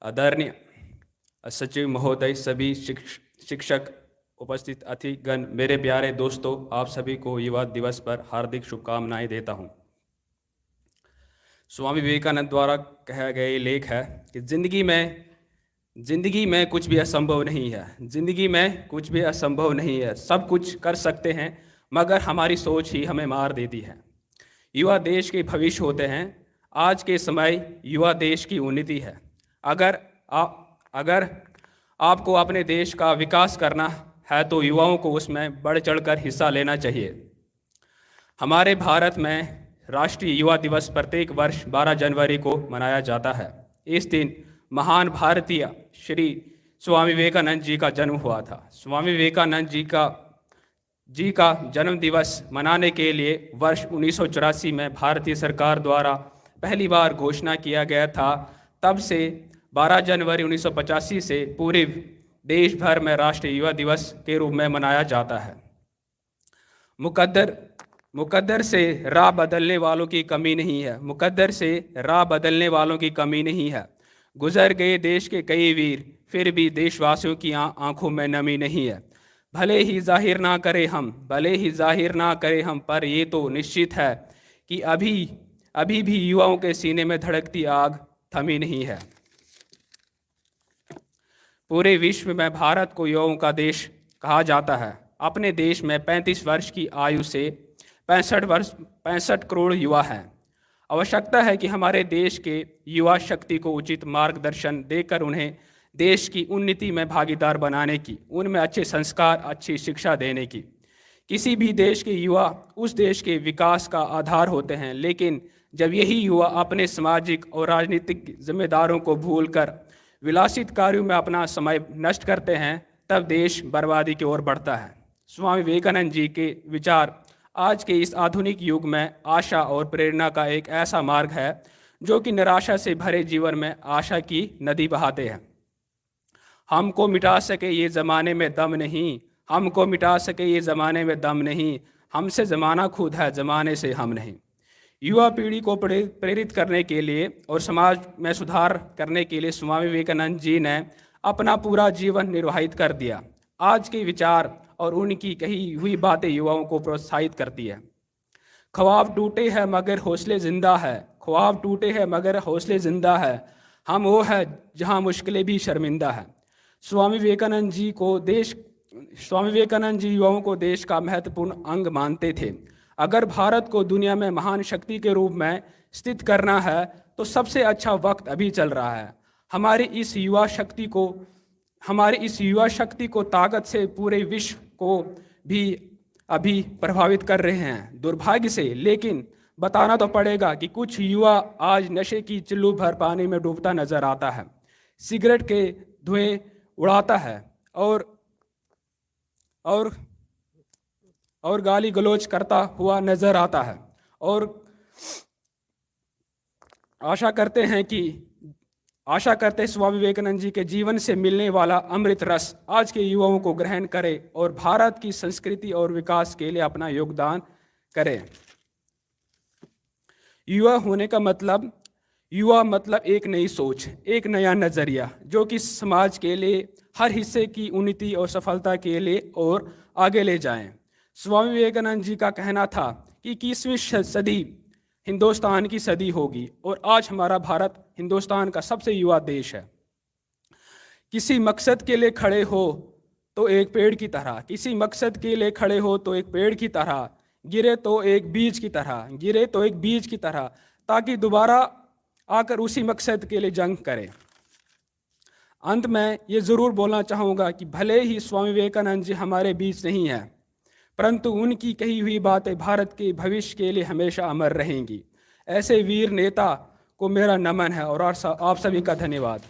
आदरणीय सचिव महोदय, सभी शिक्षक, उपस्थित अतिथिगण, मेरे प्यारे दोस्तों, आप सभी को युवा दिवस पर हार्दिक शुभकामनाएं देता हूं। स्वामी विवेकानंद द्वारा कहा गया ये लेख है कि जिंदगी में कुछ भी असंभव नहीं है। जिंदगी में कुछ भी असंभव नहीं है, सब कुछ कर सकते हैं, मगर हमारी सोच ही हमें मार देती है। युवा देश के भविष्य होते हैं। आज के समय युवा देश की उन्नति है। अगर आपको अपने देश का विकास करना है तो युवाओं को उसमें बढ़ चढ़कर हिस्सा लेना चाहिए। हमारे भारत में राष्ट्रीय युवा दिवस प्रत्येक वर्ष 12 जनवरी को मनाया जाता है। इस दिन महान भारतीय श्री स्वामी विवेकानंद जी का जन्म हुआ था। स्वामी विवेकानंद जी का जन्म दिवस मनाने के लिए वर्ष 1984 में भारतीय सरकार द्वारा पहली बार घोषणा किया गया था। तब से 12 जनवरी 1985 से पूरे देश भर में राष्ट्रीय युवा दिवस के रूप में मनाया जाता है। मुकद्दर से राह बदलने वालों की कमी नहीं है। मुकद्दर से राह बदलने वालों की कमी नहीं है। गुजर गए देश के कई वीर, फिर भी देशवासियों की आंखों में नमी नहीं है। भले ही जाहिर ना करें हम, पर ये तो निश्चित है कि अभी भी युवाओं के सीने में धड़कती आग थमी नहीं है। पूरे विश्व में भारत को युवाओं का देश कहा जाता है। अपने देश में 35 वर्ष की आयु से 65 करोड़ युवा हैं। आवश्यकता है कि हमारे देश के युवा शक्ति को उचित मार्गदर्शन देकर उन्हें देश की उन्नति में भागीदार बनाने की, उनमें अच्छे संस्कार, अच्छी शिक्षा देने की। किसी भी देश के युवा उस देश के विकास का आधार होते हैं, लेकिन जब यही युवा अपने सामाजिक और राजनीतिक जिम्मेदारों को भूलकर विलासित कार्यों में अपना समय नष्ट करते हैं, तब देश बर्बादी की ओर बढ़ता है। स्वामी विवेकानंद जी के विचार आज के इस आधुनिक युग में आशा और प्रेरणा का एक ऐसा मार्ग है जो कि निराशा से भरे जीवन में आशा की नदी बहाते हैं। हमको मिटा सके ये ज़माने में दम नहीं, हमको मिटा सके ये ज़माने में दम नहीं, हमसे ज़माना खुद है, ज़माने से हम नहीं। युवा पीढ़ी को प्रेरित करने के लिए और समाज में सुधार करने के लिए स्वामी विवेकानंद जी ने अपना पूरा जीवन निर्वाहित कर दिया। आज के विचार और उनकी कही हुई बातें युवाओं को प्रोत्साहित करती है। ख्वाब टूटे हैं मगर हौसले जिंदा है, ख्वाब टूटे हैं मगर हौसले जिंदा है, हम वो है जहां मुश्किलें भी शर्मिंदा है। स्वामी विवेकानंद जी युवाओं को देश का महत्वपूर्ण अंग मानते थे। अगर भारत को दुनिया में महान शक्ति के रूप में स्थित करना है तो सबसे अच्छा वक्त अभी चल रहा है। हमारी इस युवा शक्ति को ताकत से पूरे विश्व को भी अभी प्रभावित कर रहे हैं, दुर्भाग्य से। लेकिन बताना तो पड़ेगा कि कुछ युवा आज नशे की चिल्लू भर पानी में डूबता नजर आता है, सिगरेट के धुएं उड़ाता है और गाली गलौज करता हुआ नजर आता है, और आशा करते स्वामी विवेकानंद जी के जीवन से मिलने वाला अमृत रस आज के युवाओं को ग्रहण करे और भारत की संस्कृति और विकास के लिए अपना योगदान करे। युवा मतलब एक नई सोच, एक नया नजरिया जो कि समाज के लिए हर हिस्से की उन्नति और सफलता के लिए और आगे ले जाएं। स्वामी विवेकानंद जी का कहना था कि 21वीं सदी हिंदुस्तान की सदी होगी, और आज हमारा भारत हिंदुस्तान का सबसे युवा देश है। किसी मकसद के लिए खड़े हो तो एक पेड़ की तरह, किसी मकसद के लिए खड़े हो तो एक पेड़ की तरह, गिरे तो एक बीज की तरह, ताकि दोबारा आकर उसी मकसद के लिए जंग करें। अंत में ये ज़रूर बोलना चाहूँगा कि भले ही स्वामी विवेकानंद जी हमारे बीच नहीं हैं, परंतु उनकी कही हुई बातें भारत के भविष्य के लिए हमेशा अमर रहेंगी। ऐसे वीर नेता को मेरा नमन है और आप सभी का धन्यवाद।